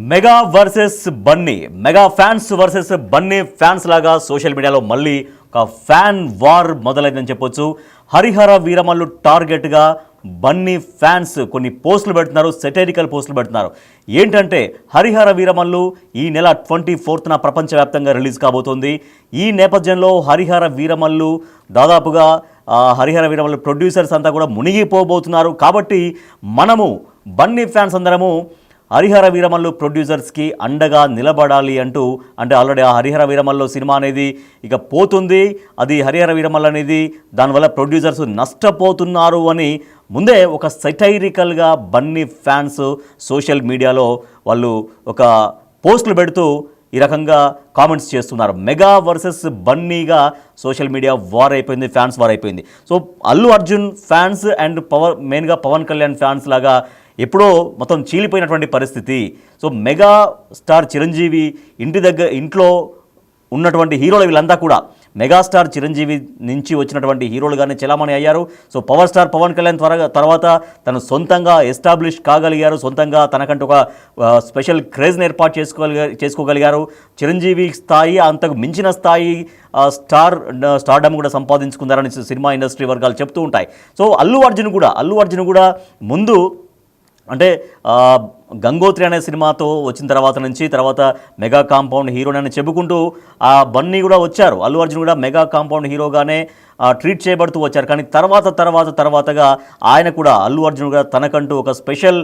Mega versus Bunny, mega fans versus Bunny fans లాగా social మీడియాలో మళ్ళీ ఒక ఫ్యాన్ వార్ మొదలైందని చెప్పొచ్చు. హరిహర వీరమల్లు టార్గెట్గా బన్నీ ఫ్యాన్స్ కొన్ని పోస్టులు పెడుతున్నారు, సెటైరికల్ పోస్టులు పెడుతున్నారు. ఏంటంటే హరిహర వీరమల్లు ఈ నెల 24న ప్రపంచవ్యాప్తంగా రిలీజ్ కాబోతోంది. ఈ నేపథ్యంలో హరిహర వీరమల్లు దాదాపుగా హరిహర వీరమల్లు ప్రొడ్యూసర్స్ అంతా కూడా మునిగిపోబోతున్నారు. కాబట్టి మనము బన్నీ ఫ్యాన్స్ అందరము హరిహర వీరమల్లు ప్రొడ్యూసర్స్కి అండగా నిలబడాలి అంటూ, అంటే ఆల్రెడీ ఆ హరిహర వీరమల్లు సినిమా అనేది ఇక పోతుంది, అది హరిహర వీరమల్లు అనేది దానివల్ల ప్రొడ్యూసర్స్ నష్టపోతున్నారు అని ముందే ఒక సెటైరికల్గా బన్నీ ఫ్యాన్స్ సోషల్ మీడియాలో వాళ్ళు ఒక పోస్టులు పెడుతూ ఈ రకంగా కామెంట్స్ చేస్తున్నారు. మెగా వర్సెస్ బన్నీగా సోషల్ మీడియా వార్ అయిపోయింది, ఫ్యాన్స్ వార్ అయిపోయింది. So Allu Arjun fans and మెయిన్గా పవన్ కళ్యాణ్ ఫ్యాన్స్ లాగా ఎప్పుడో మొత్తం చీలిపోయినటువంటి పరిస్థితి. సో మెగా స్టార్ చిరంజీవి ఇంట్లో ఉన్నటువంటి హీరోలు వీళ్ళంతా కూడా మెగాస్టార్ చిరంజీవి నుంచి వచ్చినటువంటి హీరోలుగానే చలామణి అయ్యారు. So power star Pawan Kalyan తర్వాత తను సొంతంగా ఎస్టాబ్లిష్ కాగలిగారు, సొంతంగా తనకంటూ ఒక స్పెషల్ క్రేజ్ని ఏర్పాటు చేసుకోగలిగారు. చిరంజీవి స్థాయి అంతకు మించిన స్థాయి స్టార్డమ్ కూడా సంపాదించుకున్నారని సినిమా ఇండస్ట్రీ వర్గాలు చెప్తూ ఉంటాయి. సో అల్లు అర్జున్ కూడా ముందు అంటే గంగోత్రి అనే సినిమాతో వచ్చిన తర్వాత మెగా కాంపౌండ్ హీరోని చెప్పుకుంటూ ఆ బన్నీ కూడా వచ్చారు. అల్లు అర్జున్ కూడా మెగా కాంపౌండ్ హీరోగానే ట్రీట్ చేయబడుతూ వచ్చారు. కానీ తర్వాతగా ఆయన కూడా అల్లు అర్జున్ కూడా తనకంటూ ఒక స్పెషల్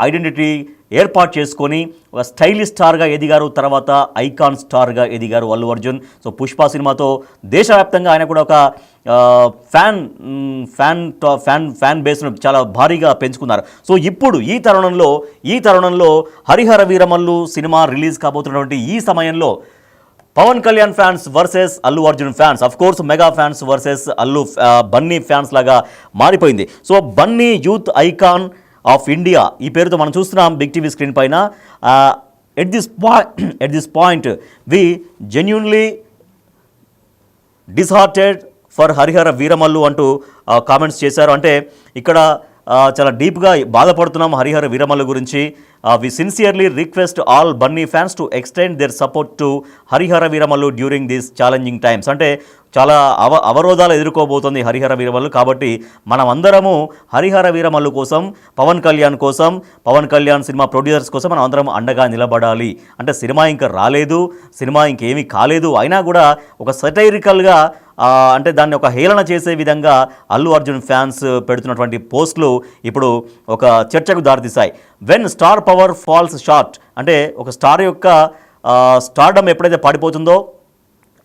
ఐడెంటిటీ ఏర్పాటు చేసుకొని ఒక స్టైలిష్ స్టార్గా ఎదిగారు. తర్వాత ఐకాన్ స్టార్గా ఎదిగారు అల్లు అర్జున్. సో పుష్ప సినిమాతో దేశవ్యాప్తంగా ఆయన కూడా ఒక ఫ్యాన్ బేస్ను చాలా భారీగా పెంచుకున్నారు. సో ఇప్పుడు ఈ తరుణంలో హరిహర వీరమల్లు సినిమా రిలీజ్ కాబోతున్నటువంటి ఈ సమయంలో Pawan Kalyan fans versus Allu Arjun fans, of course mega fans versus Bunny fans లాగా మారిపోయింది. So Bunny youth icon of India ఈ పేరుతో మనం చూస్తున్నాం బిగ్ టీవీ స్క్రీన్ పైన. At this point we genuinely disheartened for Harihara Veeramallu అంటూ కామెంట్స్ చేశారు. అంటే ఇక్కడ చాలా డీప్గా బాధపడుతున్నాం హరిహర వీరమల్లు గురించి. We sincerely request all Bunny fans to extend their support to Hari Hara Veera Mallu during these challenging times. అంటే చాలా అవరోధాలు ఎదుర్కోబోతుంది హరిహర వీరమల్లు. కాబట్టి మనం అందరము హరిహర వీరమల్లు కోసం, పవన్ కళ్యాణ్ సినిమా ప్రొడ్యూసర్స్ కోసం మనం అందరం అండగా నిలబడాలి. అంటే సినిమా ఇంకా రాలేదు, సినిమా ఇంకేమీ కాలేదు, అయినా కూడా ఒక సెటైరికల్గా అంటే దాన్ని ఒక హేళన చేసే విధంగా అల్లు అర్జున్ ఫ్యాన్స్ పెడుతున్నటువంటి పోస్టులు ఇప్పుడు ఒక చర్చకు దారితీశాయి. When star power falls short, అంటే ఒక స్టార్ యొక్క స్టార్డమ్ ఎప్పుడైతే పడిపోతుందో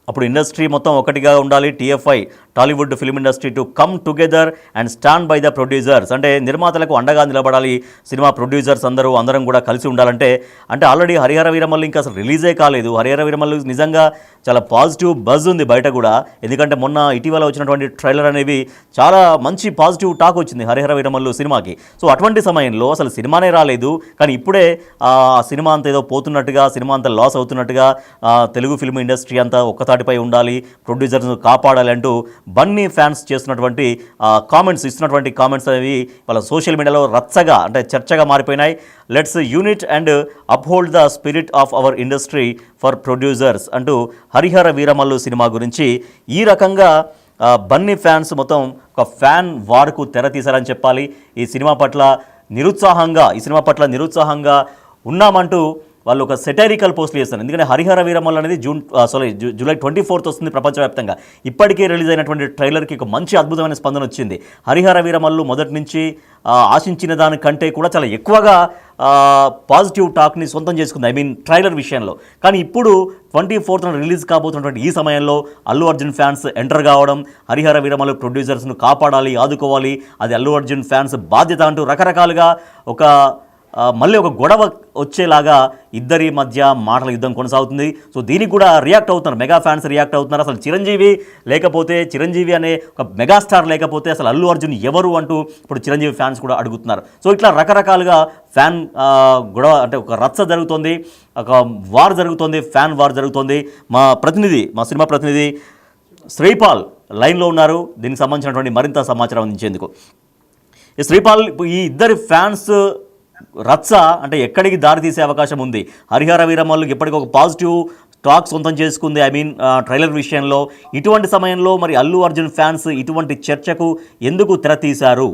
అప్పుడు ఇండస్ట్రీ మొత్తం ఒకటిగా ఉండాలి. TFI Tollywood film industry to come together and stand by the producers. అంటే నిర్మాతలకు అండగా నిలబడాలి సినిమా ప్రొడ్యూసర్స్ అందరం కూడా కలిసి ఉండాలంటే. అంటే ఆల్రెడీ హరిహర వీరమల్లు ఇంకా అసలు రిలీజే కాలేదు. హరిహర వీరమల్లు నిజంగా చాలా పాజిటివ్ బజ్ ఉంది బయట కూడా. ఎందుకంటే మొన్న ఇటీవల వచ్చినటువంటి ట్రైలర్ అనేవి చాలా మంచి పాజిటివ్ టాక్ వచ్చింది హరిహర వీరమల్లు సినిమాకి. సో అటువంటి సమయంలో అసలు సినిమానే రాలేదు, కానీ ఇప్పుడే సినిమా అంతా ఏదో పోతున్నట్టుగా, సినిమా అంతా లాస్ అవుతున్నట్టుగా, తెలుగు ఫిల్మ్ ఇండస్ట్రీ అంతా ఒక్కతాటిపై ఉండాలి, ప్రొడ్యూసర్స్ కాపాడాలి అంటూ బన్నీ ఫ్యాన్స్ చేస్తున్నటువంటి ఇస్తున్నటువంటి కామెంట్స్ అనేవి వాళ్ళ సోషల్ మీడియాలో రచ్చగా, అంటే చర్చగా మారిపోయినాయి. Let's unit and uphold the spirit of our industry for producers అంటూ హరిహర వీరమల్లు సినిమా గురించి ఈ రకంగా బన్నీ ఫ్యాన్స్ మొత్తం ఒక ఫ్యాన్ వార్కు తెర తీశారని చెప్పాలి. ఈ సినిమా పట్ల నిరుత్సాహంగా ఉన్నామంటూ వాళ్ళు ఒక సెటైరికల్ పోస్టులు చేస్తారు. ఎందుకంటే హరిహర వీరమల్లు అనేది జూలై 24th వస్తుంది ప్రపంచవ్యాప్తంగా. ఇప్పటికే రిలీజ్ అయినటువంటి ట్రైలర్కి ఒక మంచి అద్భుతమైన స్పందన వచ్చింది. హరిహర వీరమల్లు మొదటి నుంచి ఆశించిన దానికంటే కూడా చాలా ఎక్కువగా పాజిటివ్ టాక్ని సొంతం చేసుకుంది, ట్రైలర్ విషయంలో. కానీ ఇప్పుడు 24th రిలీజ్ కాబోతున్నటువంటి ఈ సమయంలో అల్లు అర్జున్ ఫ్యాన్స్ ఎంటర్ కావడం, హరిహర వీరమల్లు ప్రొడ్యూసర్స్ను కాపాడాలి, ఆదుకోవాలి, అది అల్లు అర్జున్ ఫ్యాన్స్ బాధ్యత అంటూ రకరకాలుగా మళ్ళీ ఒక గొడవ వచ్చేలాగా ఇద్దరి మధ్య మాటల యుద్ధం కొనసాగుతుంది. సో దీనికి కూడా రియాక్ట్ అవుతున్నారు, మెగా ఫ్యాన్స్ రియాక్ట్ అవుతున్నారు. అసలు చిరంజీవి అనే ఒక మెగాస్టార్ లేకపోతే అసలు అల్లు అర్జున్ ఎవరు అంటూ ఇప్పుడు చిరంజీవి ఫ్యాన్స్ కూడా అడుగుతున్నారు. సో ఇట్లా రకరకాలుగా ఫ్యాన్ గొడవ, అంటే ఒక రచ్చ జరుగుతుంది, ఒక వార్ జరుగుతుంది, ఫ్యాన్ వార్ జరుగుతుంది. మా సినిమా ప్రతినిధి శ్రీపాల్ లైన్లో ఉన్నారు దీనికి సంబంధించినటువంటి మరింత సమాచారం అందించేందుకు. శ్రీపాల్, ఈ ఇద్దరి ఫ్యాన్స్ రచ్చ అంటే ఎక్కడికి దారి తీసే అవకాశం ఉంది? హరిహర వీరమల్లు ఎప్పటికీ ఒక పాజిటివ్ టాక్ సొంతం చేసుకుంది, ఐ మీన్ ట్రైలర్ విషయంలో. ఇటువంటి సమయంలో మరి అల్లు అర్జున్ ఫ్యాన్స్ ఇటువంటి చర్చకు ఎందుకు తెర తీశారు?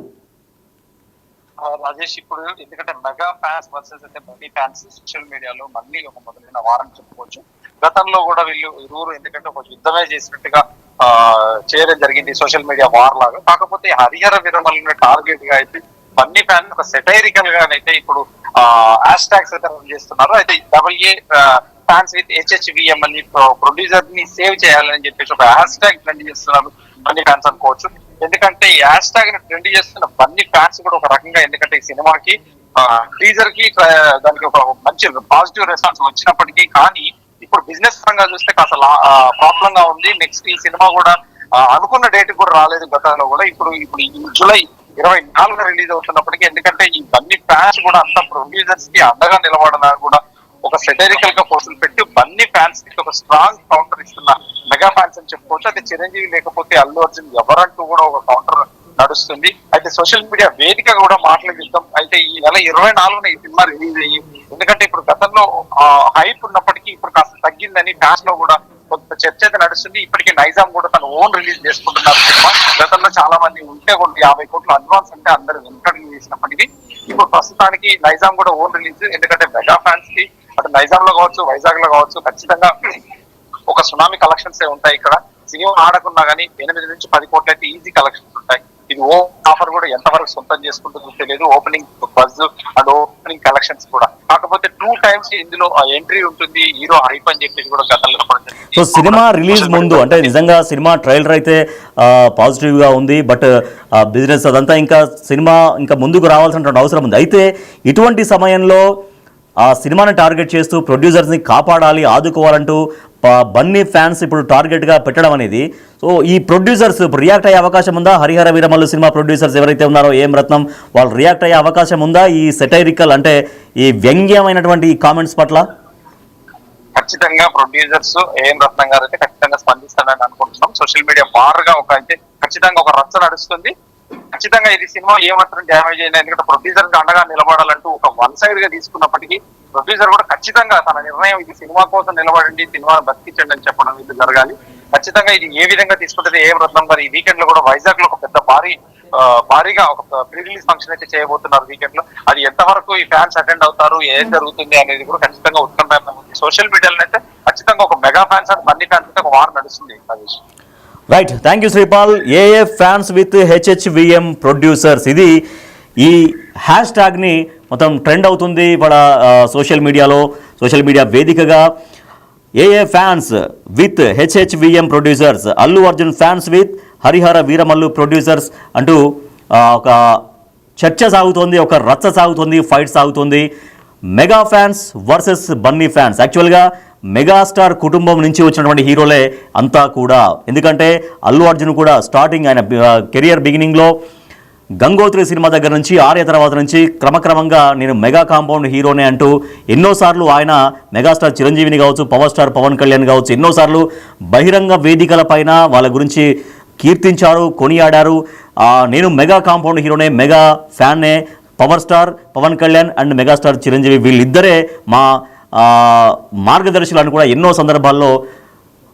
రాజేష్, ఇప్పుడు ఎందుకంటే మెగా ఫ్యాన్స్ వర్సెస్ అయితే బన్నీ ఫ్యాన్స్ సోషల్ మీడియాలో మళ్ళీ ఒక మొదలైన వారం చెప్పుకోవచ్చు. గతంలో కూడా వీళ్ళు ఇరువురు ఎందుకంటే ఒక యుద్ధమే చేసినట్టుగా చేయడం జరిగింది సోషల్ మీడియా వార్ లాగా. కాకపోతే హరిహర వీరమల్లుని టార్గెట్ గా అయితే బన్నీ ఫ్యాన్స్ ఒక సెటైరికల్ గానైతే ఇప్పుడు హ్యాష్ ట్యాగ్స్ అయితే రన్ చేస్తున్నారు. అయితే డబ్ల్యూఏ ఫ్యాన్స్ విత్ హెచ్హెచ్విఎం అని ప్రొడ్యూసర్ ని సేవ్ చేయాలని చెప్పేసి ఒక హ్యాష్ ట్యాగ్ ట్రెండ్ చేస్తున్నారు బన్నీ ఫ్యాన్స్ అనుకోవచ్చు. ఎందుకంటే ఈ హ్యాష్ ట్యాగ్ ని ట్రెండ్ చేస్తున్న బన్నీ ఫ్యాన్స్ కూడా ఒక రకంగా, ఎందుకంటే ఈ సినిమాకి టీజర్ కి దానికి ఒక మంచి పాజిటివ్ రెస్పాన్స్ వచ్చినప్పటికీ కానీ ఇప్పుడు బిజినెస్ పరంగా చూస్తే కాస్త ప్రాబ్లం గా ఉంది. నెక్స్ట్ ఈ సినిమా కూడా అనుకున్న డేట్ కూడా రాలేదు గతంలో కూడా. ఇప్పుడు ఈ జూలై 24 రిలీజ్ అవుతున్నప్పటికీ, ఎందుకంటే ఈ బన్నీ ఫ్యాన్స్ కూడా అంత ప్రొడ్యూసర్స్ కి అండగా నిలబడడానికి కూడా ఒక సెటరికల్ గా పోస్టులు పెట్టి బన్నీ ఫ్యాన్స్ కి ఒక స్ట్రాంగ్ కౌంటర్ ఇస్తున్న మెగా ఫ్యాన్స్ అని చెప్పుకోవచ్చు. అయితే చిరంజీవి లేకపోతే అల్లు అర్జున్ ఎవరంటూ కూడా ఒక కౌంటర్ నడుస్తుంది. అయితే సోషల్ మీడియా వేదిక కూడా మాట్లాడిస్తాం. అయితే ఈ నెల 24న ఈ సినిమా రిలీజ్ అయ్యి, ఎందుకంటే ఇప్పుడు గతంలో హైప్ ఉన్నప్పటికీ ఇప్పుడు కాస్త తగ్గిందని ఫ్యాన్స్ లో కూడా కొంత చర్చ అయితే నడుస్తుంది. ఇప్పటికీ నైజాం కూడా తన ఓన్ రిలీజ్ చేసుకుంటున్నారు సినిమా. గతంలో చాలా మంది ఉంటే కూడా 50 కోట్ల అడ్వాన్స్ అంటే అందరు వెంకటలు చేసినప్పటికీ ఇప్పుడు ప్రస్తుతానికి నైజాం కూడా ఓన్ రిలీజ్. ఎందుకంటే మెగా ఫ్యాన్స్ కి అటు నైజాం లో కావచ్చు, వైజాగ్ లో కావచ్చు, ఖచ్చితంగా ఒక సునామీ కలెక్షన్స్ ఉంటాయి. ఇక్కడ సినిమా ఆడకున్నా కానీ 8 నుంచి 10 కోట్లు అయితే ఈజీ కలెక్షన్స్ ఉంటాయి. ఇది ఆఫర్ కూడా ఎంతవరకు సొంతం చేసుకుంటుందో తెలియదు, opening buzz and opening collections కూడా. కాకపోతే 2 times ఇందులో ఎంట్రీ ఉంటుంది, హీరో హైప్ అని చెప్పేసి కూడా గతంలో. సో సినిమా రిలీజ్ ముందు అంటే నిజంగా సినిమా ట్రైలర్ అయితే పాజిటివ్ గా ఉంది, బట్ బిజినెస్ అదంతా ఇంకా సినిమా ఇంకా ముందుకు రావాల్సినటువంటి అవసరం ఉంది. అయితే ఇటువంటి సమయంలో ఆ సినిమాని టార్గెట్ చేస్తూ ప్రొడ్యూసర్స్ని కాపాడాలి, ఆదుకోవాలంటూ బన్నీ ఫ్యాన్స్ ఇప్పుడు టార్గెట్గా పెట్టడం అనేది, సో ఈ ప్రొడ్యూసర్స్ ఇప్పుడు రియాక్ట్ అయ్యే అవకాశం ఉందా? హరిహర వీరమల్లు సినిమా ప్రొడ్యూసర్స్ ఎవరైతే ఉన్నారో ఏం రత్నం, వాళ్ళు రియాక్ట్ అయ్యే అవకాశం ఉందా ఈ సెటైరికల్ అంటే ఈ వ్యంగ్యమైనటువంటి ఈ కామెంట్స్ పట్ల? ఖచ్చితంగా ప్రొడ్యూసర్స్ ఏం రత్నం గారు అయితే ఖచ్చితంగా స్పందిస్తారని అనుకుంటున్నాం. సోషల్ మీడియా బారుగా అయితే ఖచ్చితంగా ఒక రచ్చ నడుస్తుంది. ఖచ్చితంగా ఇది సినిమా ఏమాత్రం డ్యామేజ్ అయినా, ఎందుకంటే ప్రొడ్యూసర్ కి అండగా నిలబడాలంటూ ఒక వన్ సైడ్ గా తీసుకున్నప్పటికీ ప్రొడ్యూసర్ కూడా ఖచ్చితంగా తన నిర్ణయం ఇది సినిమా కోసం నిలబడండి, సినిమాను బతికించండి అని చెప్పడం ఇది జరగాలి. ఖచ్చితంగా ఇది ఏ విధంగా తీసుకుంటే ఏం రత్నం గారు ఈ వీకెండ్ లో కూడా వైజాగ్ లో ఒక పెద్ద భారీగా ఒక ప్రీ రిలీజ్ ఫంక్షన్ అయితే చేయబోతున్నారు వీకెండ్ లో. అది ఎంతవరకు ఈ ఫ్యాన్స్ అటెండ్ అవుతారు, ఏం జరుగుతుంది అనేది కూడా ఖచ్చితంగా ఉత్కంఠ ఉంది. సోషల్ మీడియాలో అయితే ఖచ్చితంగా ఒక mega fans and Bunny fans అయితే ఒక వార్ నడుస్తుంది. Right, thank you Sripal. ఏఏ ఫ్యాన్స్ విత్ హెచ్హెచ్విఎం ప్రొడ్యూసర్స్, ఇది ఈ హ్యాష్ ట్యాగ్ని మొత్తం ట్రెండ్ అవుతుంది ఇవాళ సోషల్ మీడియా వేదికగా. AA fans with HHVM producers, Allu Arjun fans with Harihara Veeramallu producers అంటూ ఒక చర్చ సాగుతోంది, ఒక రచ్చ సాగుతోంది, ఫైట్ సాగుతోంది. Mega fans versus Bunny fans. యాక్చువల్గా మెగాస్టార్ కుటుంబం నుంచి వచ్చినటువంటి హీరోలే అంతా కూడా, ఎందుకంటే అల్లు అర్జున్ కూడా స్టార్టింగ్ ఆయన కెరియర్ బిగినింగ్లో గంగోత్రి సినిమా దగ్గర నుంచి ఆర్య తర్వాత నుంచి క్రమక్రమంగా నేను మెగా కాంపౌండ్ హీరోనే అంటూ ఎన్నోసార్లు ఆయన మెగాస్టార్ చిరంజీవిని కావచ్చు, పవర్ స్టార్ పవన్ కళ్యాణ్ కావచ్చు, ఎన్నోసార్లు బహిరంగ వేదికల పైన వాళ్ళ గురించి కీర్తించారు, కొనియాడారు. నేను మెగా కాంపౌండ్ హీరోనే, మెగా ఫ్యాన్నే, power star Pawan Kalyan and megastar Chiranjeevi వీళ్ళిద్దరే మా మార్గదర్శులను కూడా ఎన్నో సందర్భాల్లో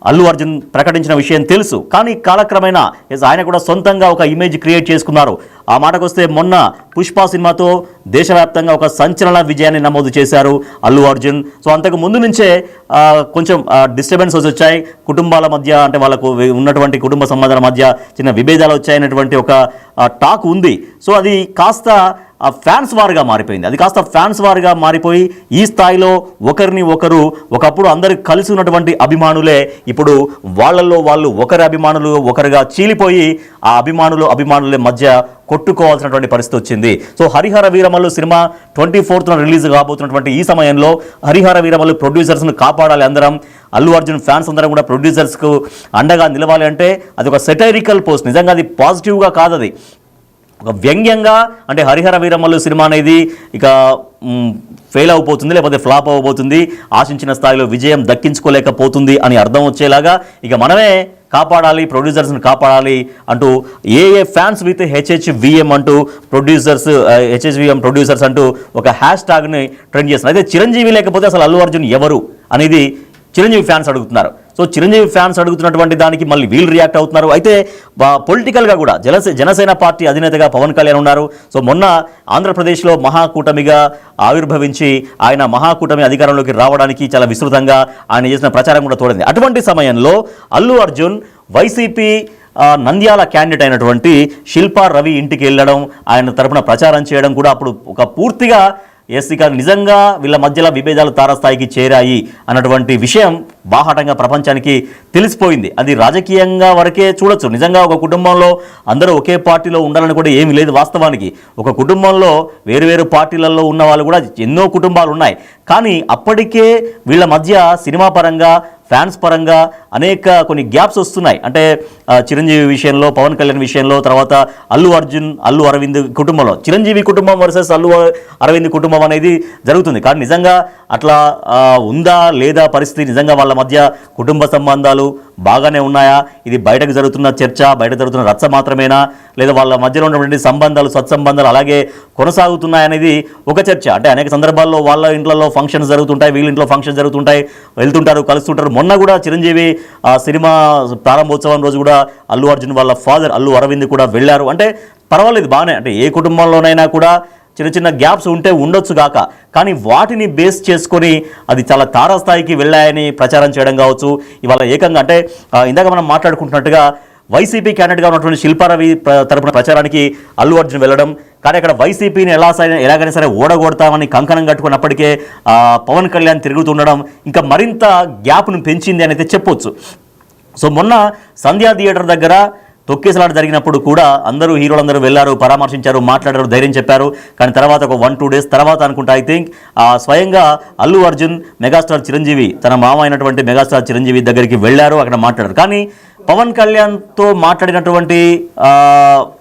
అల్లు అర్జున్ ప్రకటించిన విషయం తెలుసు. కానీ కాలక్రమేణా ఆయన కూడా సొంతంగా ఒక ఇమేజ్ క్రియేట్ చేసుకున్నారు. ఆ మాటకు వస్తే మొన్న పుష్ప సినిమాతో దేశవ్యాప్తంగా ఒక సంచలన విజయాన్ని నమోదు చేశారు అల్లు అర్జున్. సో అంతకు ముందు నుంచే కొంచెం డిస్టర్బెన్సెస్ వచ్చాయి కుటుంబాల మధ్య, అంటే వాళ్ళకు ఉన్నటువంటి కుటుంబ సంబంధాల మధ్య చిన్న విభేదాలు వచ్చాయనేటువంటి ఒక టాక్ ఉంది. సో అది కాస్త ఫ్యాన్స్ వార్గా మారిపోయింది. అది కాస్త ఫ్యాన్స్ వార్గా మారిపోయి ఈ స్థాయిలో ఒకరిని ఒకరు, ఒకప్పుడు అందరు కలిసి ఉన్నటువంటి అభిమానులే ఇప్పుడు వాళ్ళల్లో వాళ్ళు ఒకరి అభిమానులు ఒకరుగా చీలిపోయి ఆ అభిమానుల మధ్య కొట్టుకోవాల్సినటువంటి పరిస్థితి వచ్చింది. సో హరిహర వీరమల్లు సినిమా 24న రిలీజ్ కాబోతున్నటువంటి ఈ సమయంలో హరిహర వీరమల్లు ప్రొడ్యూసర్స్ను కాపాడాలి అందరం, అల్లు అర్జున్ ఫ్యాన్స్ అందరం కూడా ప్రొడ్యూసర్స్కు అండగా నిలవాలి అంటే అది ఒక సెటైరికల్ పోస్ట్. నిజంగా అది పాజిటివ్గా కాదు, ఒక వ్యంగ్యంగా అంటే హరిహర వీరమల్లు సినిమా అనేది ఇక ఫెయిల్ అవబోతుంది, లేకపోతే ఫ్లాప్ అవ్వబోతుంది, ఆశించిన స్థాయిలో విజయం దక్కించుకోలేకపోతుంది అని అర్థం వచ్చేలాగా ఇక మనమే కాపాడాలి, ప్రొడ్యూసర్స్ని కాపాడాలి అంటూ ఏ ఫ్యాన్స్ విత్ హెచ్హెచ్విఎం అంటూ హెచ్హెచ్విఎం ప్రొడ్యూసర్స్ అంటూ ఒక హ్యాష్ ట్యాగ్ని ట్రెండ్ చేస్తున్నారు. అయితే చిరంజీవి లేకపోతే అసలు అల్లు అర్జున్ ఎవరు అనేది చిరంజీవి ఫ్యాన్స్ అడుగుతున్నారు. సో చిరంజీవి ఫ్యాన్స్ అడుగుతున్నటువంటి దానికి మళ్ళీ వీళ్ళు రియాక్ట్ అవుతున్నారు. అయితే పొలిటికల్గా కూడా జనసేన పార్టీ అధినేతగా పవన్ కళ్యాణ్ ఉన్నారు. సో మొన్న ఆంధ్రప్రదేశ్లో మహాకూటమిగా ఆవిర్భవించి ఆయన మహాకూటమి అధికారంలోకి రావడానికి చాలా విస్తృతంగా ఆయన చేసిన ప్రచారం కూడా తోడింది. అటువంటి సమయంలో అల్లు అర్జున్ వైసీపీ నంద్యాల క్యాండిడేట్ అయినటువంటి శిల్పా రవి ఇంటికి వెళ్ళడం, ఆయన తరపున ప్రచారం చేయడం కూడా అప్పుడు ఒక పూర్తిగా ఇక నిజంగా వీళ్ళ మధ్యలో విభేదాలు తారస్థాయికి చేరాయి అన్నటువంటి విషయం బాహాటంగా ప్రపంచానికి తెలిసిపోయింది. అది రాజకీయంగా వరకే చూడొచ్చు. నిజంగా ఒక కుటుంబంలో అందరూ ఒకే పార్టీలో ఉండాలని కూడా ఏమీ లేదు. వాస్తవానికి ఒక కుటుంబంలో వేరు పార్టీలలో ఉన్న వాళ్ళు కూడా ఎన్నో కుటుంబాలు ఉన్నాయి. కానీ అప్పటికే వీళ్ళ మధ్య సినిమా పరంగా ఫ్యాన్స్ పరంగా అనేక కొన్ని గ్యాప్స్ వస్తున్నాయి. అంటే చిరంజీవి విషయంలో, పవన్ కళ్యాణ్ విషయంలో, తర్వాత అల్లు అర్జున్ అల్లు అరవింద్ కుటుంబంలో చిరంజీవి కుటుంబం వర్సెస్ అల్లు అరవింద్ కుటుంబం అనేది జరుగుతుంది. కానీ నిజంగా అట్లా ఉందా లేదా పరిస్థితి, నిజంగా వాళ్ళ మధ్య కుటుంబ సంబంధాలు బాగానే ఉన్నాయా, ఇది బయటకు జరుగుతున్న చర్చ, బయట జరుగుతున్న రచ్చ మాత్రమేనా, లేదా వాళ్ళ మధ్యలో ఉన్నటువంటి సంబంధాలు సత్సంబంధాలు అలాగే కొనసాగుతున్నాయనేది ఒక చర్చ. అంటే అనేక సందర్భాల్లో వాళ్ళ ఇంట్లో ఫంక్షన్స్ జరుగుతుంటాయి, వీళ్ళ ఇంట్లో ఫంక్షన్స్ జరుగుతుంటాయి, వెళ్తుంటారు, కలుస్తుంటారు. మొన్న కూడా చిరంజీవి సినిమా ప్రారంభోత్సవం రోజు కూడా అల్లు అర్జున్ వాళ్ళ ఫాదర్ అల్లు అరవింద్ కూడా వెళ్ళారు. అంటే పర్వాలేదు, బాగానే. అంటే ఏ కుటుంబంలోనైనా కూడా చిన్న గ్యాప్స్ ఉంటే ఉండొచ్చు గాక, కానీ వాటిని బేస్ చేసుకొని అది చాలా తారాస్థాయికి వెళ్ళాయని ప్రచారం చేయడం కావచ్చు. ఇవాళ ఏకంగా అంటే ఇందాక మనం మాట్లాడుకుంటున్నట్టుగా వైసీపీ క్యాండిడేట్గా ఉన్నటువంటి శిల్పారవి తరపున ప్రచారానికి అల్లు అర్జున్ వెళ్ళడం, కానీ అక్కడ వైసీపీని ఎలాగైనా సరే ఓడగొడతామని కంకణం కట్టుకున్నప్పటికే పవన్ కళ్యాణ్ తిరుగుతుండడం ఇంకా మరింత గ్యాప్ను పెంచింది అని అయితే చెప్పొచ్చు. సో మొన్న సంధ్యా థియేటర్ దగ్గర తొక్కేసలాట జరిగినప్పుడు కూడా అందరూ హీరోలందరూ వెళ్ళారు, పరామర్శించారు, మాట్లాడారు, ధైర్యం చెప్పారు. కానీ తర్వాత ఒక 1-2 డేస్ తర్వాత అనుకుంటా ఐ థింక్ స్వయంగా అల్లు అర్జున్ మెగాస్టార్ చిరంజీవి తన మామ అయినటువంటి మెగాస్టార్ చిరంజీవి దగ్గరికి వెళ్ళారు, అక్కడ మాట్లాడారు. కానీ పవన్ కళ్యాణ్తో మాట్లాడినటువంటి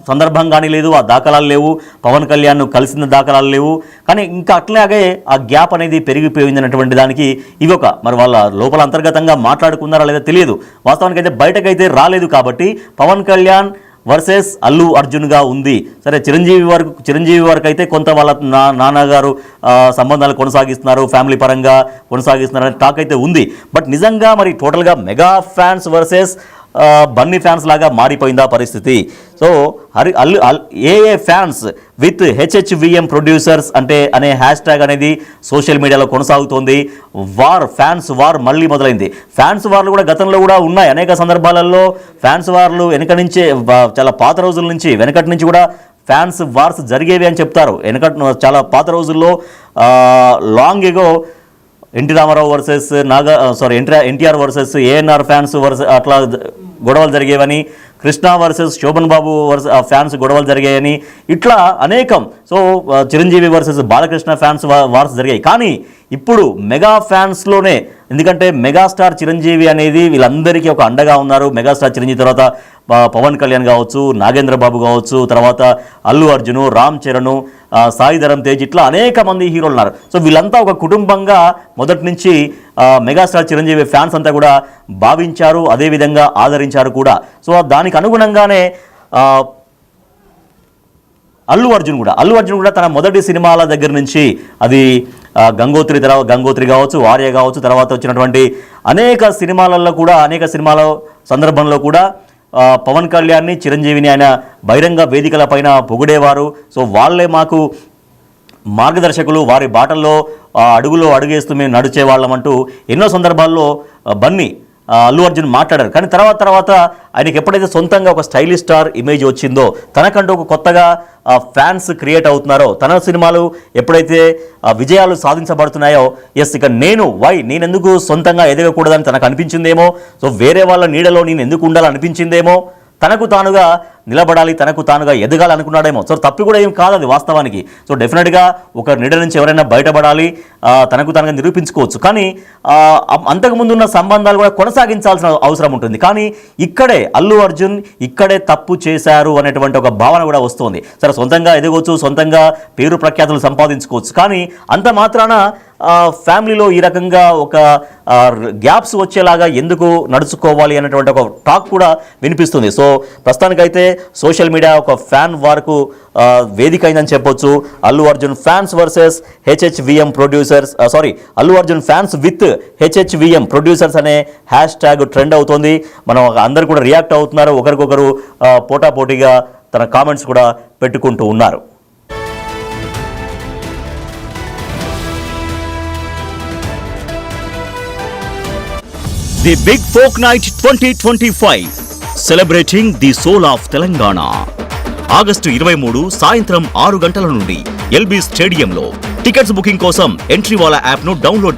సందర్భం కానీ లేదు, ఆ దాఖలాలు లేవు, పవన్ కళ్యాణ్ను కలిసిన దాఖలాలు లేవు. కానీ ఇంకా అట్లాగే ఆ గ్యాప్ అనేది పెరిగిపోయింది అన్నటువంటి దానికి ఇవి ఒక మరి వాళ్ళ లోపల అంతర్గతంగా మాట్లాడుకున్నారా లేదా తెలియదు. వాస్తవానికి అయితే బయటకైతే రాలేదు. కాబట్టి పవన్ కళ్యాణ్ వర్సెస్ అల్లు అర్జున్గా ఉంది. సరే, చిరంజీవి వరకు అయితే కొంత వాళ్ళ నాన్నగారు సంబంధాలు కొనసాగిస్తున్నారు, ఫ్యామిలీ పరంగా కొనసాగిస్తున్నారు అనే టాక్ అయితే ఉంది. బట్ నిజంగా మరి టోటల్గా mega fans versus Bunny fans లాగా మారిపోయిందా పరిస్థితి? So A fans with HHVM producers అనే హ్యాష్ ట్యాగ్ అనేది సోషల్ మీడియాలో కొనసాగుతోంది. ఫ్యాన్స్ వార్ మళ్ళీ మొదలైంది. ఫ్యాన్స్ వార్లు కూడా గతంలో కూడా ఉన్నాయి. అనేక సందర్భాలలో ఫ్యాన్స్ వార్లు చాలా పాత రోజుల నుంచి వెనకటి నుంచి కూడా ఫ్యాన్స్ వార్స్ జరిగేవి అని చెప్తారు. చాలా పాత రోజుల్లో long ago NT Rama Rao versus NTR versus ANR fans అట్లా గొడవలు జరిగేవని, కృష్ణ వర్సెస్ శోభన్ బాబు ఫ్యాన్స్ గొడవలు జరిగాయని, ఇట్లా అనేకం. So Chiranjeevi versus Balakrishna fans wars జరిగాయి. కానీ ఇప్పుడు మెగా ఫ్యాన్స్లోనే, ఎందుకంటే మెగాస్టార్ చిరంజీవి అనేది వీళ్ళందరికీ ఒక అండగా ఉన్నారు. మెగాస్టార్ చిరంజీవి తర్వాత పవన్ కళ్యాణ్ కావచ్చు, నాగేంద్ర బాబు కావచ్చు, తర్వాత అల్లు అర్జును, రామ్ చరణ్, సాయి ధరమ్ తేజ్, ఇట్లా అనేక మంది హీరోలు ఉన్నారు. సో వీళ్ళంతా ఒక కుటుంబంగా మొదటి నుంచి మెగాస్టార్ చిరంజీవి ఫ్యాన్స్ అంతా కూడా భావించారు, అదేవిధంగా ఆదరించారు కూడా. సో దానికి అనుగుణంగానే అల్లు అర్జున్ కూడా తన మొదటి సినిమాల దగ్గర నుంచి అది గంగోత్రి కావచ్చు, ఆర్య కావచ్చు, తర్వాత వచ్చినటువంటి అనేక సినిమాల సందర్భంలో కూడా పవన్ కళ్యాణ్ని, చిరంజీవిని ఆయన బహిరంగ వేదికల పైన పొగిడేవారు. సో వాళ్ళే మాకు మార్గదర్శకులు, వారి బాటల్లో అడుగేస్తూ మేము నడిచేవాళ్ళమంటూ ఎన్నో సందర్భాల్లో బన్నీ అల్లు అర్జున్ మాట్లాడారు. కానీ తర్వాత ఆయనకి ఎప్పుడైతే సొంతంగా ఒక స్టైలిష్ స్టార్ ఇమేజ్ వచ్చిందో, తనకంటూ ఒక కొత్తగా ఫ్యాన్స్ క్రియేట్ అవుతున్నారో, తన సినిమాలు ఎప్పుడైతే విజయాలు సాధించబడుతున్నాయో, ఇక నేనెందుకు సొంతంగా ఎదగకూడదని తనకు అనిపించిందేమో, సో వేరే వాళ్ళ నీడలో నేను ఎందుకు ఉండాలనిపించిందేమో, తనకు తానుగా నిలబడాలి, తనకు తానుగా ఎదగాలి అనుకున్నాడేమో. సో తప్పు కూడా ఏం కాదు అది వాస్తవానికి. సో డెఫినెట్గా ఒక నీడ నుంచి ఎవరైనా బయటపడాలి, తనకు తానుగా నిరూపించుకోవచ్చు. కానీ అంతకుముందు ఉన్న సంబంధాలు కూడా కొనసాగించాల్సిన అవసరం ఉంటుంది. కానీ ఇక్కడే అల్లు అర్జున్ ఇక్కడే తప్పు చేశారు అనేటువంటి ఒక భావన కూడా వస్తుంది. సరే, సొంతంగా ఎదగవచ్చు, సొంతంగా పేరు ప్రఖ్యాతులు సంపాదించుకోవచ్చు. కానీ అంత మాత్రాన ఫ్యామిలీలో ఈ రకంగా ఒక గ్యాప్స్ వచ్చేలాగా ఎందుకు నడుచుకోవాలి అనేటువంటి ఒక టాక్ కూడా వినిపిస్తుంది. సో ప్రస్తుతానికైతే సోషల్ మీడియా ఒక ఫ్యాన్ వార్కు వేదిక అయిందని చెప్పొచ్చు. Allu Arjun fans versus HHVM producers, Allu Arjun fans with HHVM producers అనే హ్యాష్ ట్యాగ్ ట్రెండ్ అవుతుంది. మనం అందరు కూడా రియాక్ట్ అవుతున్నారు, ఒకరికొకరు పోటాపోటీగా తన కామెంట్స్ కూడా పెట్టుకుంటూ ఉన్నారు. The Big Folk Night 2025 celebrating the soul of Telangana. August 23 సాయంత్రం 6 గంటల నుండి ఎల్బీ స్టేడియంలో. టికెట్స్ బుకింగ్ కోసం ఎంట్రీ వాలా యాప్ను డౌన్లోడ్